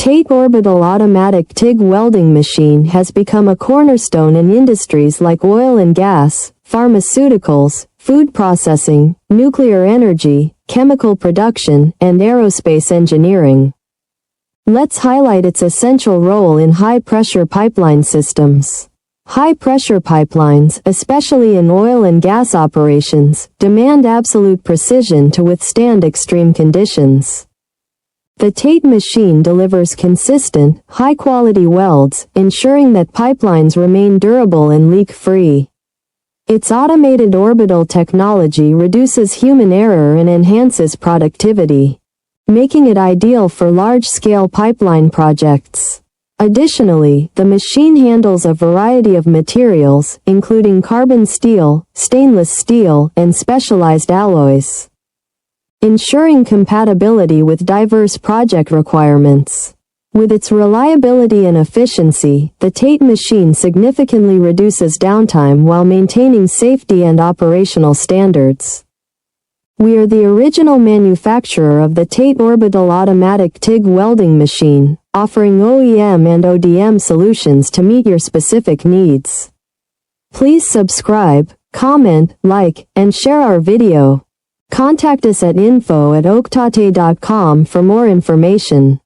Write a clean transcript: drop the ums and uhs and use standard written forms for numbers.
TATE Orbital Automatic TIG Welding Machine has become a cornerstone in industries like oil and gas, pharmaceuticals, food processing, nuclear energy, chemical production, and aerospace engineering. Let's highlight its essential role in high-pressure pipeline systems. High-pressure pipelines, especially in oil and gas operations, demand absolute precision to withstand extreme conditions. The TATE machine delivers consistent, high-quality welds, ensuring that pipelines remain durable and leak-free. Its automated orbital technology reduces human error and enhances productivity, making it ideal for large-scale pipeline projects. Additionally, the machine handles a variety of materials, including carbon steel, stainless steel, and specialized alloys, ensuring compatibility with diverse project requirements. With its reliability and efficiency, the TATE machine significantly reduces downtime while maintaining safety and operational standards. We are the original manufacturer of the TATE Orbital Automatic TIG Welding Machine, offering OEM and ODM solutions to meet your specific needs. Please subscribe, comment, like, and share our video. Contact us at info@oaktate.com for more information.